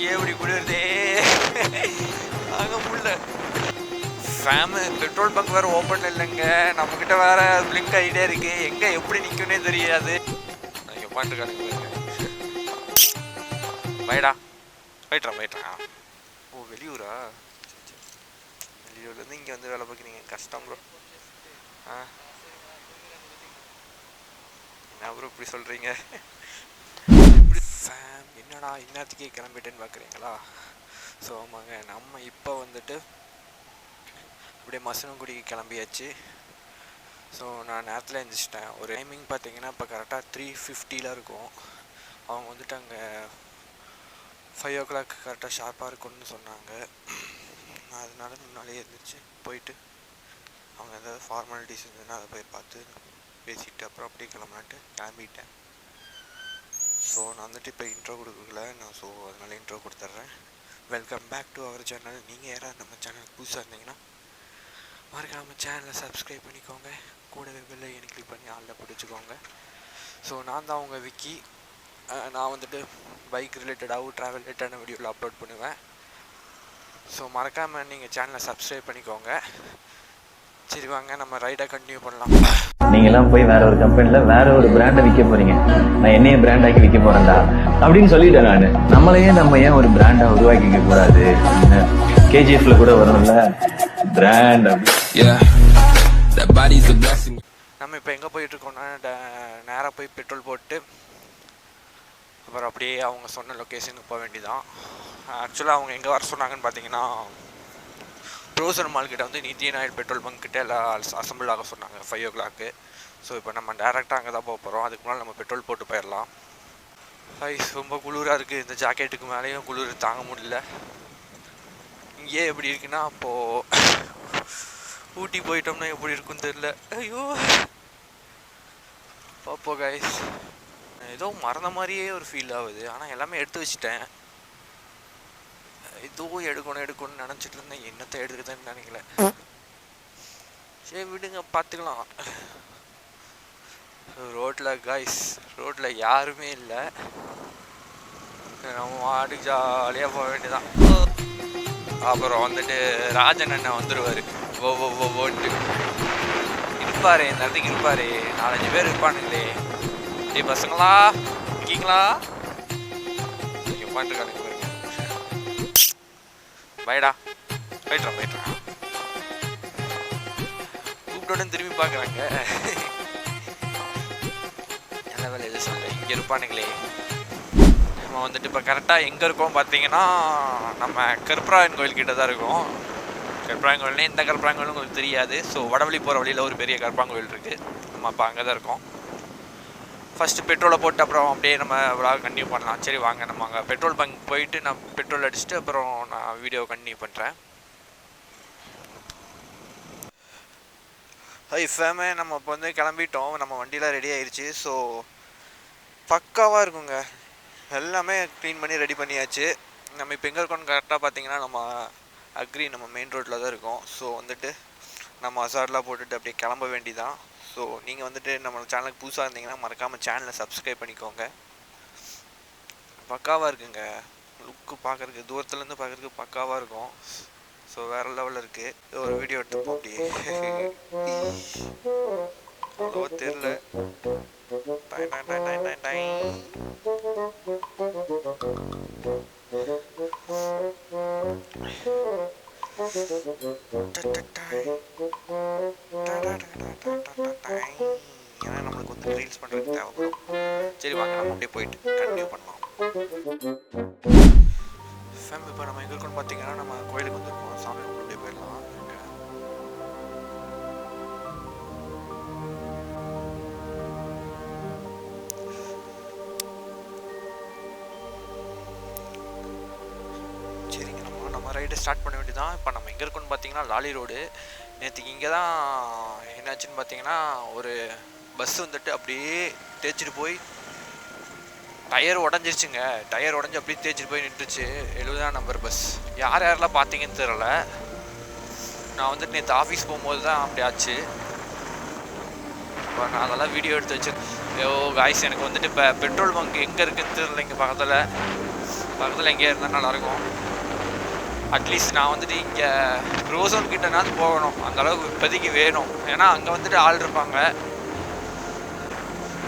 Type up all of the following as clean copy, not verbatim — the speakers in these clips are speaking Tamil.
எப்படி குளிருதே ஆக முடியல. ஃபேமு பெட்ரோல் பங்க் வேறு ஓப்பன் இல்லைங்க. நம்மக்கிட்ட வேறு பிளிங்க் ஆகிட்டே இருக்கு. எங்கே எப்படி நிற்குன்னே தெரியாது. இங்கே பாட்டுருக்கானுங்க. பைடா போயிட்டுறான். ஓ வெளியூரா? வெளியூர்லேருந்து இங்கே வந்து வேலை பார்க்குறீங்க, கஷ்டம் ப்ரோ. என்ன ப்ரோ இப்படி சொல்கிறீங்க? ஃபேம் என்னடா இன்னத்துக்கே கிளம்பிட்டேன்னு பார்க்குறீங்களா? ஸோ ஆமாங்க, நம்ம இப்போ வந்துட்டு அப்படியே மசனங்குடிக்கு கிளம்பியாச்சு. ஸோ நான் நேரத்தில் எழுந்திரிச்சிட்டேன். ஒரு டைமிங் பார்த்தீங்கன்னா இப்போ கரெக்டாக 3:50 இருக்கும். அவங்க வந்துட்டு அங்கே 5 o'clock கரெக்டாக ஷார்ப்பாக இருக்குன்னு சொன்னாங்க. அதனால முன்னாலே எழுந்திரிச்சு போயிட்டு அவங்க ஏதாவது ஃபார்மாலிட்டிஸ் இருந்ததுன்னா அதை போய் பார்த்து பேசிட்டு அப்புறம் அப்படியே கிளம்பலான்ட்டு கிளம்பிட்டேன். ஸோ நான் வந்துட்டு இப்போ இன்ட்ரோ கொடுக்கல நான், ஸோ அதனால இன்ட்ரோ கொடுத்துட்றேன். Welcome back to our channel. நீங்கள் யாராவது நம்ம சேனலுக்கு புதுசாக இருந்தீங்கன்னா மறக்காமல் சேனலை சப்ஸ்கிரைப் பண்ணிக்கோங்க. கூடவே பெல் ஐக்கனை கிளிக் பண்ணி ஆளில் பிடிச்சிக்கோங்க. ஸோ நான் தான் உங்கள் விக்கி. நான் வந்துட்டு பைக் ரிலேட்டடாகவும் ட்ராவல் ரிலேட்டடான வீடியோவில் அப்லோட் பண்ணுவேன். ஸோ மறக்காமல் நீங்கள் சேனலை சப்ஸ்கிரைப் பண்ணிக்கோங்க. சரி வாங்க நம்ம ரைடை கண்டினியூ பண்ணலாம். நீங்கெல்லாம் போய் வேற ஒரு கம்பெனியில் வேற ஒரு பிராண்டை விற்க போறீங்க, நான் என்னைய பிராண்டாக்கி விற்க போறேன்டா அப்படின்னு சொல்லிட்டேன் நான். நம்மளையே நம்ம ஏன் ஒரு பிராண்டா உருவாக்கிக்க கூடாது? கேஜிஎஃப்ல கூட வரும்ல பிராண்ட். நம்ம இப்போ எங்கே போயிட்டு இருக்கோம்னா நேராக போய் பெட்ரோல் போட்டு அப்புறம் அப்படியே அவங்க சொன்ன லொக்கேஷனுக்கு போக வேண்டியதான். ஆக்சுவலாக அவங்க எங்கே வர சொன்னாங்கன்னு பார்த்தீங்கன்னா ப்ரோசர் மால்கிட்ட வந்து நித்தி நாயர் பெட்ரோல் பங்க் கிட்டே எல்லாம் அசம்பிள் ஆக சொன்னாங்க 5 o'clock. ஸோ இப்போ நம்ம டேரெக்டாக அங்கே தான் போக போகிறோம். அதுக்கு முன்னால் நம்ம பெட்ரோல் போட்டு போயிடலாம். ஐஸ் ரொம்ப குளிராக இருக்குது. இந்த ஜாக்கெட்டுக்கு மேலேயும் குளிர் தாங்க முடியல. இங்கேயே எப்படி இருக்குன்னா அப்போது ஊட்டி போயிட்டோம்னா எப்படி இருக்குன்னு தெரில. ஐயோ பாப்போ கைஸ், ஏதோ மறந்த மாதிரியே ஒரு ஃபீல் ஆகுது. ஆனால் எல்லாமே எடுத்து வச்சுட்டேன். ஏதோ எடுக்கணும்னு நினச்சிட்டு இருந்தேன். என்னத்தை எடுக்குதுன்னு நினைக்கல. சரி விடுங்க பார்த்துக்கலாம். ரோட்டில் யாருமே இல்லை. நம்ம வாட்டுக்கு ஜாலியாக போக வேண்டியதான். அப்புறம் வந்துட்டு ராஜன் அண்ணன் வந்துடுவார். ஓட்டு இருப்பார், இந்த இடத்துக்கு இருப்பார். 4-5 பேர் இருப்பானுங்களே. டே பசங்களா இருக்கீங்களா? இங்கே உட்காந்துருக்கானுங்க. பைடா போயிட்டுறான். கூப்பிட்டோன்னு திரும்பி பார்க்குறாங்க. நல்ல வேலை எதுவும் சொல்ல, இங்கே இருப்பானுங்களே. நம்ம வந்துட்டு இப்போ கரெக்டாக எங்கே இருக்கோம் பார்த்தீங்கன்னா நம்ம கருப்பராயன் கோயில்கிட்ட தான் இருக்கோம். கருப்பராயன் கோயில்னே இந்த கருப்பராயன் கோயிலும் உங்களுக்கு தெரியாது. ஸோ வடவழி போகிற வழியில் ஒரு பெரிய கருப்பராயன் கோயில் இருக்குது. நம்ம அப்போ அங்கே தான் இருக்கோம். ஃபஸ்ட்டு பெட்ரோலை போட்டு அப்புறம் அப்படியே நம்ம விளாக் கண்டினியூ பண்ணலாம். சரி வாங்க நம்ம அங்கே பெட்ரோல் பங்க் போயிட்டு நான் பெட்ரோல் அடிச்சுட்டு அப்புறம் நான் வீடியோ கண்டினியூ பண்ணுறேன். ஃபேமே நம்ம இப்போ வந்து கிளம்பிட்டோம். நம்ம வண்டியெலாம் ரெடி ஆயிடுச்சு. ஸோ பக்காவாக இருக்குங்க. எல்லாமே க்ளீன் பண்ணி ரெடி பண்ணியாச்சு. நம்ம இப்போ எங்கே இருக்கோம்னு கரெக்டாக பார்த்தீங்கன்னா நம்ம அக்ரி நம்ம மெயின் ரோட்டில் தான் இருக்கோம். ஸோ வந்துட்டு நம்ம அசார்ட்லாம் போட்டுட்டு அப்படியே கிளம்ப வேண்டிதான். ஸோ நீங்கள் வந்துட்டு நம்ம சேனலுக்கு புதுசாக இருந்தீங்கன்னா மறக்காமல் சேனலை சப்ஸ்கிரைப் பண்ணிக்கோங்க. பக்காவாக இருக்குங்க. லுக்கு பார்க்குறதுக்கு தூரத்துலேருந்து பார்க்குறதுக்கு பக்காவாக இருக்கும். ஸோ வேறு லெவலில் இருக்குது. ஒரு வீடியோ எடுத்துப்போம் அப்படியே. அவ்வளோ தெரில. ஏன்னா நம்மளுக்கு வந்து ரீல்ஸ் பண்ணுறதுக்கு தேவைப்படும். சரி வாங்க நம்ம அப்படியே போயிட்டு கண்டினியூ பண்ணலாம். ஃபேம் இப்போ நம்ம எங்கே இருக்கோம்னு பார்த்தீங்கன்னா நம்ம கோயிலுக்கு வந்துருக்கோம். சாமி அப்படியே போயிடலாம். சரிங்க நம்ம ரைடு ஸ்டார்ட் பண்ண வேண்டியதான். இப்போ நம்ம எங்கே இருக்கோம்னு பார்த்தீங்கன்னா லாலி ரோடு. நேற்றுக்கு இங்கே தான் என்னாச்சுன்னு பார்த்தீங்கன்னா ஒரு பஸ் வந்துட்டு அப்படியே தேய்ச்சிட்டு போய் டயர் உடஞ்சிருச்சுங்க. டயர் உடஞ்சி அப்படியே தேய்ச்சிட்டு போய் நின்றுச்சு. 70ஆம் நம்பர் பஸ். யாரெல்லாம் பார்த்தீங்கன்னு தெரில. நான் வந்துட்டு நேற்று ஆஃபீஸ் போகும்போது தான் அப்படி ஆச்சு. இப்போ நான் அதெல்லாம் வீடியோ எடுத்து வச்சு காய்ஸ் எனக்கு வந்துட்டு இப்போ பெட்ரோல் பங்க் எங்கே இருக்குன்னு தெரியல. இங்கே பக்கத்தில் பக்கத்தில் எங்கேயா இருந்தால் நல்லாயிருக்கும். அட்லீஸ்ட் நான் வந்துட்டு இங்கே ரோசோன் கிட்டனாவது போகணும், அந்தளவுக்கு இப்போதைக்கு வேணும். ஏன்னா அங்கே வந்துட்டு ஆள் இருப்பாங்க.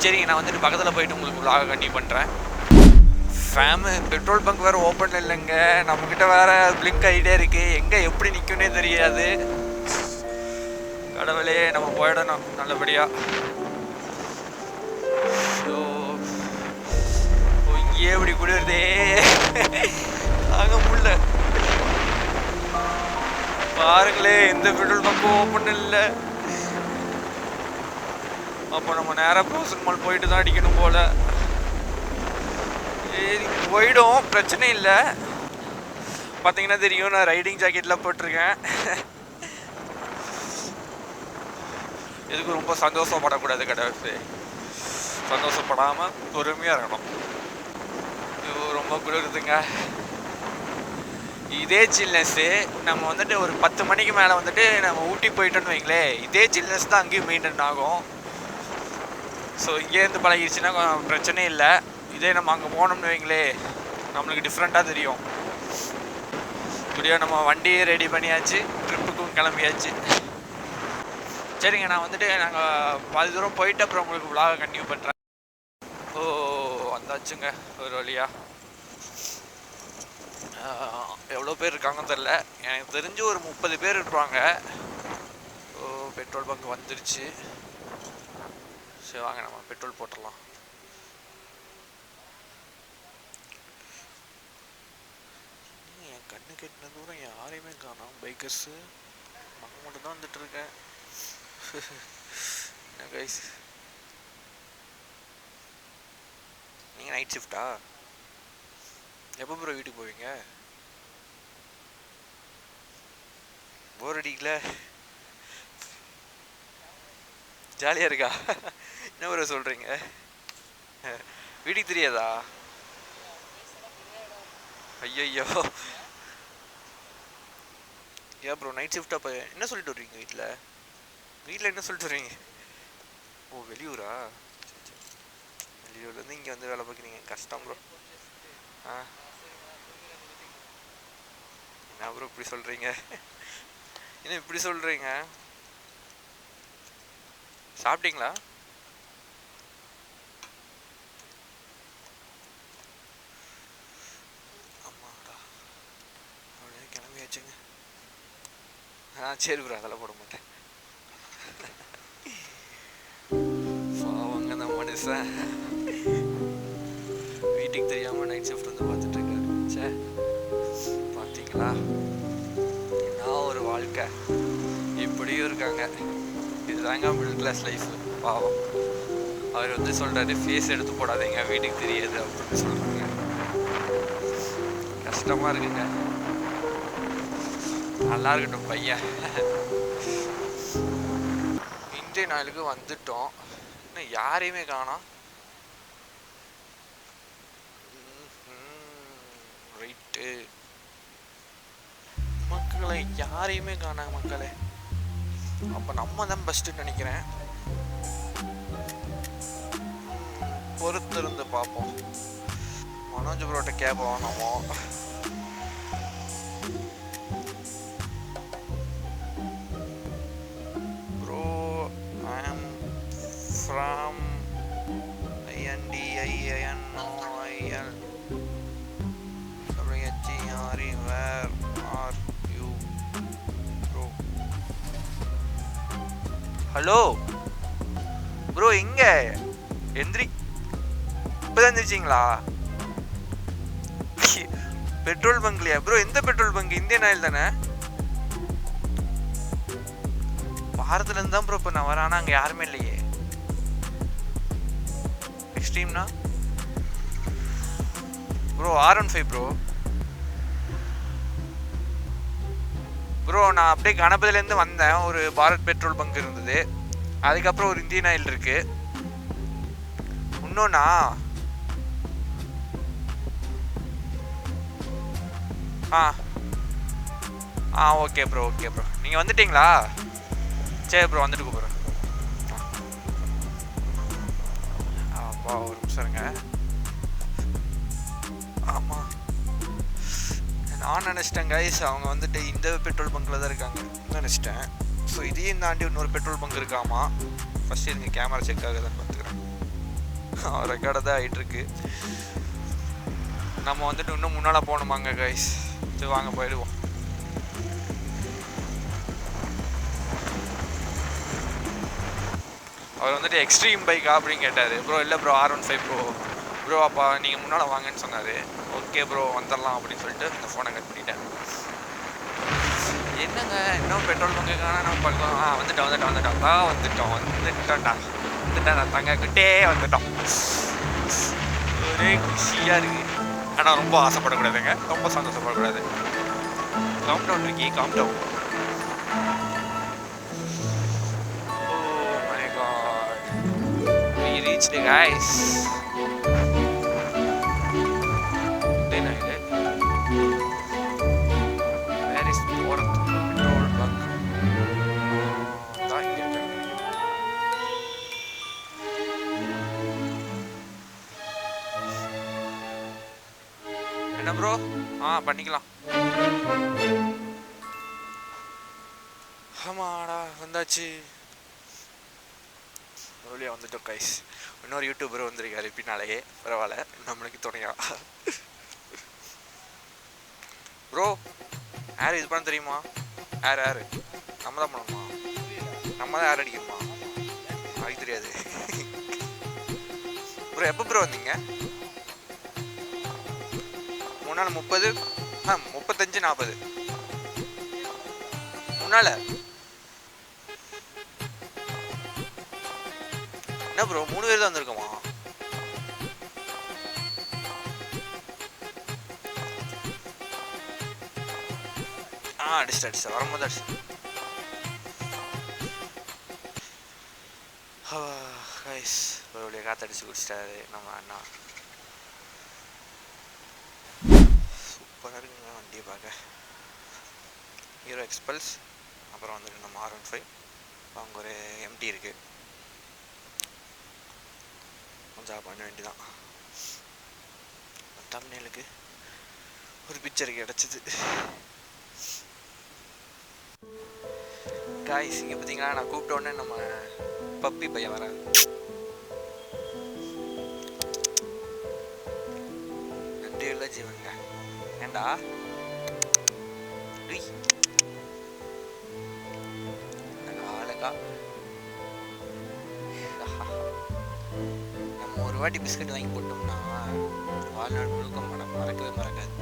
சரிங்க, நான் வந்துட்டு பக்கத்தில் போயிட்டு உங்களுக்கு vlog கண்டினியூ பண்ணுறேன். பெட்ரோல் பங்க் வேறு ஓப்பன் இல்லைங்க. நம்மக்கிட்ட வேறு பிளிங்க் ஆகிட்டே இருக்குது. எங்கே எப்படி நிற்கும்னே தெரியாது. கடவுளே, நம்ம போயிடணும் நல்லபடியாக. ஸோ இங்கேயே இப்படி குளிருதே, தாங்க முடியல. பாருங்களே, எந்த பெட்ரோல் பங்கும் ஓப்பன் இல்லை. அப்போ நம்ம நேராக ப்ரோசன் மால் போயிட்டு தான் அடிக்கணும் போல். சரி, போயிடும், பிரச்சனை இல்லை. பார்த்தீங்கன்னா தெரியும், நான் ரைடிங் ஜாக்கெட்லாம் போட்டிருக்கேன். எதுக்கு ரொம்ப சந்தோஷப்படக்கூடாது, கடவுள். சந்தோஷப்படாமல் பொறுமையாக இருக்கணும். ஐயோ, ரொம்ப குளிருதுங்க. இதே சில்னஸ்ஸு நம்ம வந்துட்டு ஒரு 10 மணிக்கு மேலே வந்துட்டு நம்ம ஊட்டி போயிட்டோன்னு வைங்களேன், இதே சில்னஸ் தான் அங்கேயும் மெயின்டைன் ஆகும். ஸோ இங்கேருந்து பழகிடுச்சுன்னா பிரச்சனை இல்லை. இதே நம்ம அங்கே போனோம்னு வைங்களே, நம்மளுக்கு டிஃப்ரெண்ட்டாக தெரியும். இப்படியோ நம்ம வண்டியை ரெடி பண்ணியாச்சு, ட்ரிப்புக்கும் கிளம்பியாச்சு. சரிங்க, நான் வந்துட்டு நாங்கள் பாதி தூரம் போயிட்டு அப்புறம் உங்களுக்கு vlog கண்டினியூ பண்ணுறேன். ஓ, வந்தாச்சுங்க ஒரு வழியா. எவ்வளோ பேர் இருக்காங்கன்னு தெரில, எனக்கு தெரிஞ்சு ஒரு 30 பேர் இருப்பாங்க. ஓ, பெட்ரோல் பங்க் வந்துருச்சு. சரி வாங்க, நம்ம பெட்ரோல் போட்டுடலாம். என் கண்ணு கெட்டின தூரம் யாரையுமே காணோம். பைக்கர்ஸு நான் மட்டும் தான் வந்துட்டுருக்கேன். என்ன கைஸ், நீங்கள் நைட் ஷிஃப்டா? எப்போ ப்ரோ வீட்டுக்கு போவீங்க? போர் அடிக்கல? ஜாலியாக இருக்கா? என்ன ப்ரோ சொல்கிறீங்க? வீட்டுக்கு தெரியாதா? ஐயோ, ஏன் ப்ரோ நைட் ஷிஃப்டாக இப்போ என்ன சொல்லிட்டு வருவீங்க வீட்டில்? வீட்டில் என்ன சொல்லிட்டு வருவீங்க? ஓ, வெளியூரா? வெளியூர்லேருந்து இங்கே வந்து வேலை பார்க்குறீங்க, கஷ்டம் ப்ரோ. ஆ, என்ன ப்ரோ இப்படி சொல்கிறீங்க? என்ன இப்படி சொல்கிறீங்க? சாப்பிட்டீங்களா? ஆமாடா, அப்படியே கிளம்பியாச்சுங்க. சரி ப்ரோ, அதெல்லாம் போட மாட்டேன். பாவங்க நம்ம மனுஷன், வீட்டுக்கு தெரியாமல் நைட் ஷிஃப்ட் வந்து பார்த்துட்டு இருக்காரு. சே, பார்த்தீங்களா என்ன ஒரு வாழ்க்கை, இப்படியும் இருக்காங்க. இதுதாங்க மிடில் கிளாஸ் லைஃப். பாவம், அவர் வந்து சொல்கிறாரு, ஃபேஸ் எடுத்து போடாதீங்க, வீட்டுக்கு தெரியாது அப்படின்னு சொல்கிறாங்க. கஷ்டமாக இருக்குங்க. நல்லா இருக்கட்டும் பையன். இந்தியன் ஆயிலுக்கு வந்துட்டோம், இன்னும் யாரையுமே காணோம். ரைட்டு, மக்களை யாரையுமே காணாங்க மக்களே. அப்போ நம்ம தான் பெஸ்ட்டுன்னு நினைக்கிறேன். பொறுத்து இருந்து பார்ப்போம். மனோஜ் ப்ரோட்ட கேட்போம் நம்ம. Bro, I am from INDIANOIL WHERE, where are you bro? Hello bro, எங்க எந்திரி? இப்போதான் எந்திரிச்சிங்களா? பெட்ரோல் பங்க்லையா ப்ரோ? எந்த பெட்ரோல் பங்க்? இந்தியன் ஆயில் தானே? பாரத்லேருந்து தான் ப்ரோ இப்போ நான் வரேன், ஆனால் அங்கே யாருமே இல்லையே. எக்ஸ்ட்ரீம்னா ப்ரோ R15 ப்ரோ. ப்ரோ நான் அப்படியே கணபதியிலேருந்து வந்தேன், ஒரு பாரத் பெட்ரோல் பங்க் இருந்தது, அதுக்கப்புறம் ஒரு இந்தியன் ஆயில் இருக்கு. இன்னொன்னா ஓகே ப்ரோ, ஓகே ப்ரோ. நீங்கள் வந்துட்டீங்களா? சரி ப்ரோ, வந்துட்டு கூப்பிட்றேன். அப்பா ஒரு நிமிஷம் இருங்க. ஆமாம், நான் நினச்சிட்டேன் கைஸ் அவங்க வந்துட்டு இந்த பெட்ரோல் பங்க்கில் தான் இருக்காங்கன்னு நினச்சிட்டேன். ஸோ இதையும் தாண்டி இன்னொரு பெட்ரோல் பங்க் இருக்காமா. ஃபஸ்ட்டு இருங்க கேமரா செக் ஆகுதுன்னு பார்த்துக்கிறேன். ரெக்கார்டாக தான் ஆகிட்டுருக்கு. நம்ம வந்துட்டு இன்னும் முன்னால் போகணுமாங்க கைஸ். சரி வாங்க போயிடுவோம். அவர் வந்துட்டு எக்ஸ்ட்ரீம் பைக்கா அப்படின்னு கேட்டார். ப்ரோ இல்லை ப்ரோ R15 ப்ரோ அப்பா நீங்கள் முன்னால் வாங்கன்னு சொன்னார். ஓகே ப்ரோ வந்துடலாம் அப்படின்னு சொல்லிட்டு இந்த ஃபோனை கட் பண்ணிட்டேன். என்னங்க இன்னும் பெட்ரோல் பங்குக்கான நம்ம பார்க்கலாம். வந்துட்டோம்டா நான் தங்க கிட்டே வந்துட்டோம். ஒரே குஷியாக இருக்குது. ஆனால் ரொம்ப ஆசைப்படக்கூடாதுங்க, ரொம்ப சந்தோஷப்படக்கூடாது. காம் டவுன் இருக்கி calm down. The guys then I did where is the fourth petrol bunk? என்ன ப்ரோ பண்ணிக்கலாம். ஆமாடா வந்தாச்சு. வழியாக வந்துட்டோம் கைஸ். இன்னொரு யூடியூபர் வந்திருக்காரு பின்னாலேயே. பரவாயில்ல நம்மளுக்கு துணையா. ப்ரோ ஏர் இது பண்ண தெரியுமா? ஏர் நம்ம தான் பண்ணணுமா? நம்ம தான் ஏர் அடிக்கணுமா? அதுக்கு தெரியாது. ப்ரோ எப்போ ப்ரோ வந்தீங்க? முன்னால் 30 35 40 முன்னால் என்ன ப்ரோ 3 பேர் தான் வந்திருக்கோமா? அடிச்சு வரும்போது அடிச்சு. கைஸ் ஒரு வழியாக காற்றடிச்சு குடிச்சிட்டாரு நம்ம அண்ணா. சூப்பராக இருக்குங்க வண்டியை பார்க்க. ஹீரோ எக்ஸ்பல்ஸ், அப்புறம் வந்துட்டு நம்ம R15. அவங்க ஒரு MT இருக்குது. கொஞ்சம் பண்ண வேண்டியதான். தம்ப்நெயிலுக்கு ஒரு பிக்சர் கிடச்சிது. காய்ஸ் இங்கே பார்த்தீங்களா, நான் கூப்பிட்ட உடனே நம்ம பப்பி பையன் வராது. நன்றி உள்ள ஜீவனுங்க. ஏண்டா அழகா நம்ம ஒரு வாட்டி பிஸ்கட் வாங்கி போட்டோம்னா வாழ்நாள் முழுக்க மறக்கவே மறக்காது.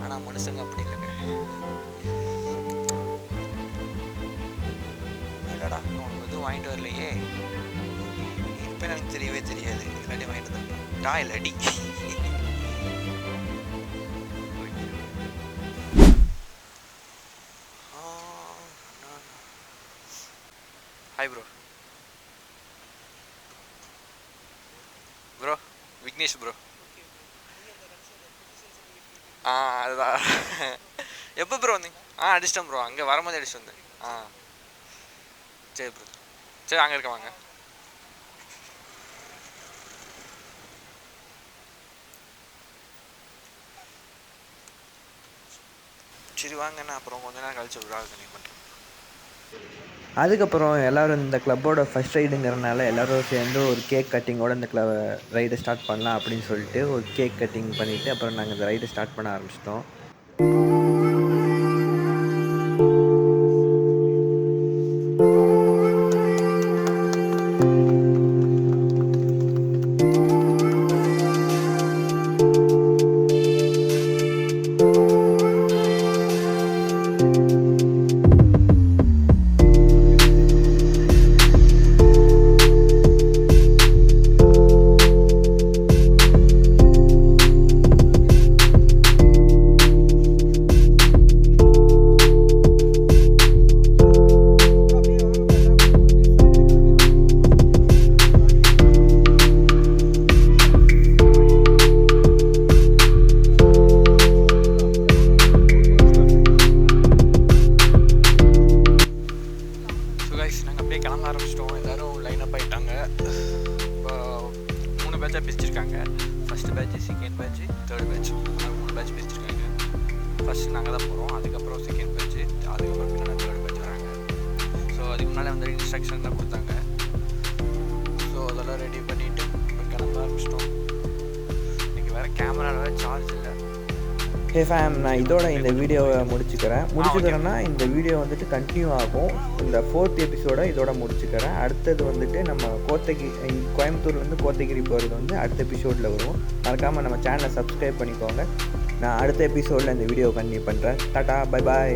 ஆனால் மனுஷங்க அப்படி இல்லைங்க. இல்லடா உனக்கு எதுவும் வாங்கிட்டு வரலையே, இப்போ எனக்கு தெரியவே தெரியாது. இல்லாட்டி வாங்கிட்டு வந்துட்டா இல்லாடி. Hi bro. Bro Vignesh bro. அதுதான். எப்போ ப்ரோ வந்தீங்க? அடிச்சிட்டேன் ப்ரோ. அங்கே வரும்போது அடிச்சுட்டு வந்தேன். சரி ப்ரோ, சரி அங்கே இருக்க வாங்க. சரி வாங்கண்ணா, அப்புறம் கொஞ்ச நேரம் கழிச்சு ஒரு ஆள் கனெக்ட் பண்ணுறேன். அதுக்கப்புறம் எல்லோரும் இந்த கிளப்போட ஃபஸ்ட் ரைடுங்கிறனால எல்லோரும் சேர்ந்து ஒரு கேக் கட்டிங்கோடு இந்த ரைடை ஸ்டார்ட் பண்ணலாம் அப்படின்னு சொல்லிட்டு ஒரு கேக் கட்டிங் பண்ணிவிட்டு அப்புறம் நாங்கள் இந்த ரைடை ஸ்டார்ட் பண்ண ஆரம்பிச்சிட்டோம். ஃபஸ்ட்டு நாங்கள் தான் போகிறோம், அதுக்கப்புறம் செகண்ட் பேட்ச்சு, அதுக்கப்புறம் இன்னும் தேர்ட் பேட்ச் வராங்க. ஸோ அதுக்கு முன்னாடி வந்து இன்ஸ்ட்ரக்ஷன்லாம் கொடுத்தாங்க. ஸோ அதெல்லாம் ரெடி பண்ணிவிட்டு இப்போ கிளம்ப ஆரம்பிச்சிட்டோம். இன்றைக்கி வேறு கேமராவில் சார்ஜ் இல்லை. ஹே ஃபேம், நான் இதோட இந்த வீடியோவை முடிச்சுக்கிறேன்னா இந்த வீடியோ வந்துட்டு கண்டினியூ ஆகும். இந்த 4th எபிசோட இதோட முடிச்சுக்கிறேன். அடுத்தது வந்துட்டு நம்ம கோயம்புத்தூர்லேருந்து கோத்தகிரி போகிறது வந்து அடுத்த எபிசோடில் வரும். மறக்காமல் நம்ம சேனலை சப்ஸ்கிரைப் பண்ணிக்கோங்க. நான் அடுத்த எபிசோடில் இந்த வீடியோ கண்டினியூ பண்ணுறேன். Tata, bye bye.